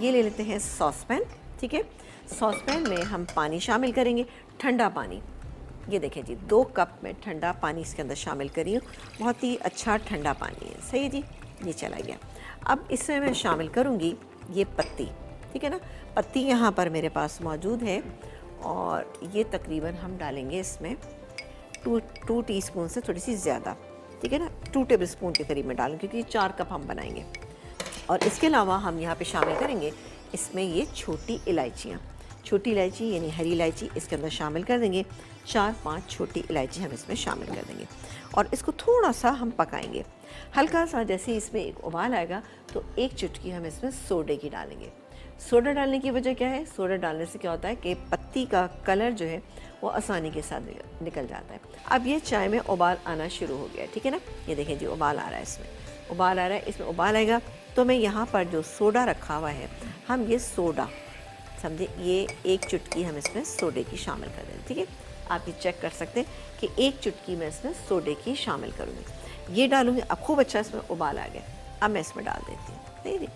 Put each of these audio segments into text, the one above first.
ये ले लेते हैं सॉस पैन। ठीक है, सॉस पैन में हम पानी शामिल करेंगे, ठंडा पानी। ये देखें जी, 2 कप में ठंडा पानी इसके अंदर शामिल करी हूँ। बहुत ही अच्छा ठंडा पानी है। सही है जी, ये चला गया। अब इसमें मैं शामिल करूँगी ये पत्ती। ठीक है ना, पत्ती यहाँ पर मेरे पास मौजूद है और ये तकरीबन हम डालेंगे इसमें 2 टीस्पून से थोड़ी सी ज़्यादा। ठीक है ना, 2 टेबल स्पून के करीब में डालें क्योंकि 4 कप हम बनाएंगे। और इसके अलावा हम यहाँ पे शामिल करेंगे इसमें ये छोटी इलायचियाँ। छोटी इलायची यानी हरी इलायची इसके अंदर शामिल कर देंगे। 4-5 छोटी इलायची हम इसमें शामिल कर देंगे और इसको थोड़ा सा हम पकाएंगे। हल्का सा जैसे इसमें एक उबाल आएगा तो 1 चुटकी हम इसमें सोडे की डालेंगे। सोडा डालने की वजह क्या है? सोडा डालने से क्या होता है कि पत्ती का कलर जो है वो आसानी के साथ निकल जाता है। अब ये चाय में उबाल आना शुरू हो गया है। ठीक है ना, ये देखें जी, उबाल आ रहा है, इसमें उबाल आ रहा है। इसमें उबाल आएगा तो मैं यहाँ पर जो सोडा रखा हुआ है, हम ये सोडा समझे, ये 1 चुटकी हम इसमें सोडे की शामिल कर दें। ठीक है, आप ये चेक कर सकते हैं कि 1 चुटकी मैं इसमें सोडे की शामिल करूँगी। ये डालूँगी। अब खूब अच्छा इसमें उबाल आ गया। अब मैं इसमें डाल देती हूँ। नहीं,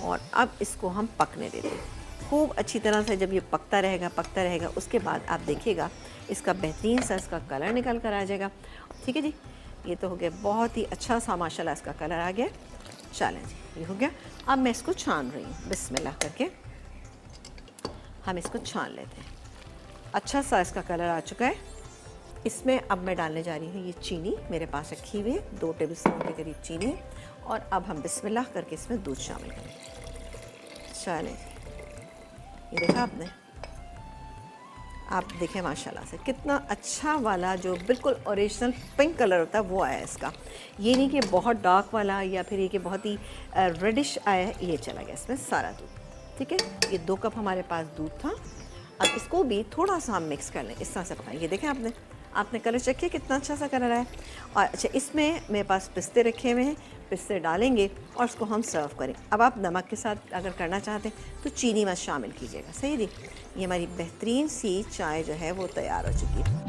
और अब इसको हम पकने देते हैं खूब अच्छी तरह से। जब ये पकता रहेगा उसके बाद आप देखिएगा इसका बेहतरीन सा इसका कलर निकल कर आ जाएगा। ठीक है जी, ये तो हो गया, बहुत ही अच्छा सा माशाल्लाह इसका कलर आ गया। चलें जी, ये हो गया। अब मैं इसको छान रही हूँ, बिस्मिल्लाह करके हम इसको छान लेते हैं। अच्छा सा इसका कलर आ चुका है। इसमें अब मैं डालने जा रही हूँ ये चीनी मेरे पास रखी हुई है, 2 टेबल स्पून के करीब चीनी। और अब हम बिस्मिल्लाह करके इसमें दूध शामिल करेंगे। चलें, ये देखा आपने, आप देखें माशाल्लाह से कितना अच्छा वाला जो बिल्कुल ओरिजिनल पिंक कलर होता है वो आया है इसका। ये नहीं कि बहुत डार्क वाला या फिर ये कि बहुत ही रेडिश आया है। ये चला गया इसमें सारा दूध। ठीक है, ये 2 कप हमारे पास दूध था। अब इसको भी थोड़ा सा हम मिक्स कर लें, इस तरह से पकाएं। ये देखें आपने कलर चेक किया कितना अच्छा सा कलर आया। और अच्छा, इसमें मेरे पास पिस्ते रखे हुए हैं, पिस्ते डालेंगे और उसको हम सर्व करें। अब आप नमक के साथ अगर करना चाहते हैं तो चीनी मत शामिल कीजिएगा। सही जी, ये हमारी बेहतरीन सी चाय जो है वो तैयार हो चुकी है।